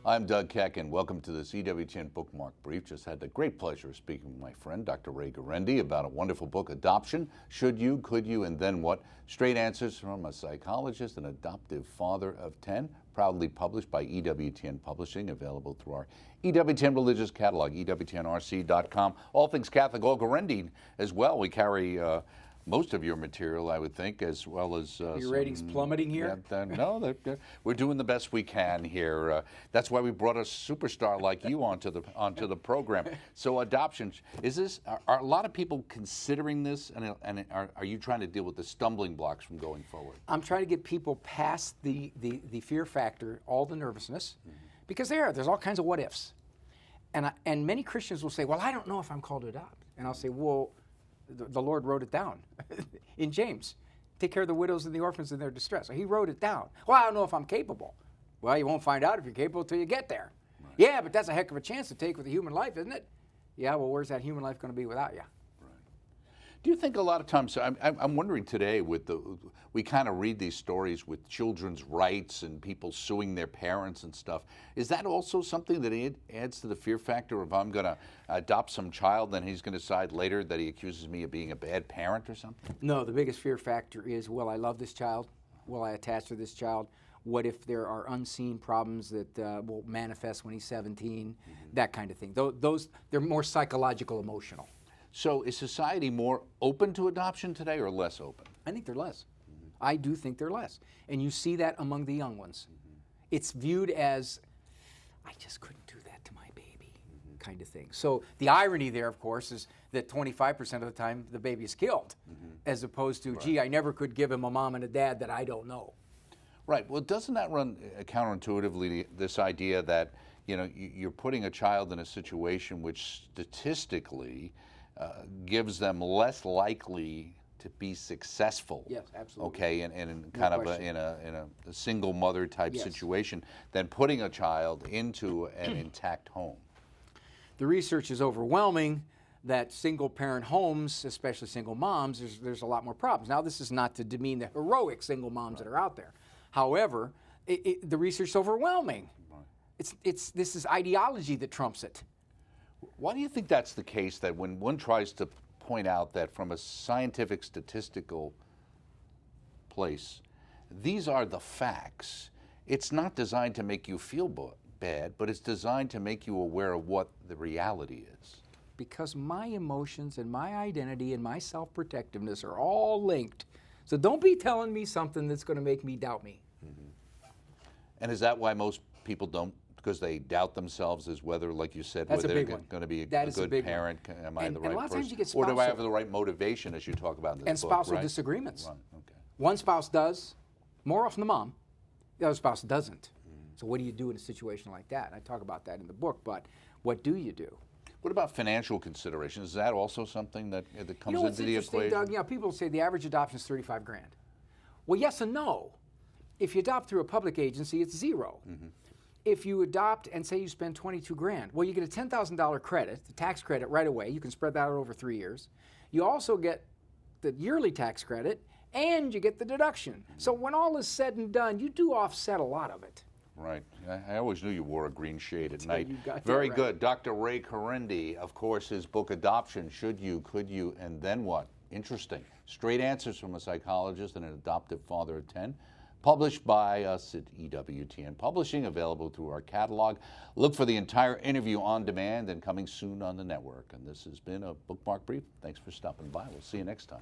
I'm Doug Keck, and welcome to this EWTN Bookmark Brief. Just had the great pleasure of speaking with my friend, Dr. Ray Guarendi, about a wonderful book, Adoption, Should You, Could You, and Then What? Straight answers from a psychologist and adoptive father of 10, proudly published by EWTN Publishing, available through our EWTN Religious Catalog, EWTNRC.com. All things Catholic, all Guarendi as well. We carry most of your material, I would think, as well as your ratings plummeting here. No, we're doing the best we can here. That's why we brought a superstar like you onto the program. So, adoption, is this? Are a lot of people considering this, and are you trying to deal with the stumbling blocks from going forward? I'm trying to get people past the fear factor, all the nervousness, because there's all kinds of what ifs, and many Christians will say, "Well, I don't know if I'm called to adopt," and I'll say, "Well, the Lord wrote it down in James. Take care of the widows and the orphans in their distress." So he wrote it down. Well, I don't know if I'm capable. Well, you won't find out if you're capable until you get there. Right. Yeah, but that's a heck of a chance to take with a human life, isn't it? Yeah, well, where's that human life going to be without you? Do you think a lot of times, I'm wondering today, we kind of read these stories with children's rights and people suing their parents and stuff. Is that also something that adds to the fear factor of, I'm going to adopt some child, then he's going to decide later that he accuses me of being a bad parent or something? No, the biggest fear factor is, will I love this child? Will I attach to this child? What if there are unseen problems that will manifest when he's 17? That kind of thing. They're more psychological, emotional. So is society more open to adoption today or less open? I think they're less. I do think they're less. And you see that among the young ones. It's viewed as, I just couldn't do that to my baby, kind of thing. So the irony there, of course, is that 25% of the time the baby is killed, as opposed to, gee, I never could give him a mom and a dad that I don't know. Right. Well, doesn't that run counterintuitively, this idea that, you know, you're putting a child in a situation which statistically gives them less likely to be successful. Yes, absolutely. Okay, and in kind of in a single mother type situation than putting a child into an intact home. The research is overwhelming that single parent homes, especially single moms, there's a lot more problems. Now, this is not to demean the heroic single moms that are out there. However, the research is overwhelming. This is ideology that trumps it. Why do you think that's the case, that when one tries to point out that from a scientific statistical place, these are the facts, it's not designed to make you feel bad, but it's designed to make you aware of what the reality is? Because my emotions and my identity and my self-protectiveness are all linked. So don't be telling me something that's going to make me doubt me. And is that why most people don't? Because they doubt themselves as whether, like you said, whether they're going to be a good parent, am I the right person? Or do I have the right motivation, as you talk about in this book? And spousal disagreements. Right. Okay. One spouse does, more often the mom, the other spouse doesn't. So what do you do in a situation like that? I talk about that in the book, but what do you do? What about financial considerations? Is that also something that comes into the equation? Doug, people say the average adoption is 35 grand. Well, yes and no. If you adopt through a public agency, it's zero. If you adopt and say you spend 22 grand, well, you get a $10,000 credit, the tax credit right away. You can spread that out over 3 years. You also get the yearly tax credit, and you get the deduction. So when all is said and done, you do offset a lot of it. Right. I always knew you wore a green shade at night. Very good. Dr. Ray Guarendi, of course, his book, Adoption, Should You, Could You, and Then What? Interesting. Straight answers from a psychologist and an adoptive father of 10. Published by us at EWTN Publishing, available through our catalog. Look for the entire interview on demand and coming soon on the network. And this has been a Bookmark Brief. Thanks for stopping by. We'll see you next time.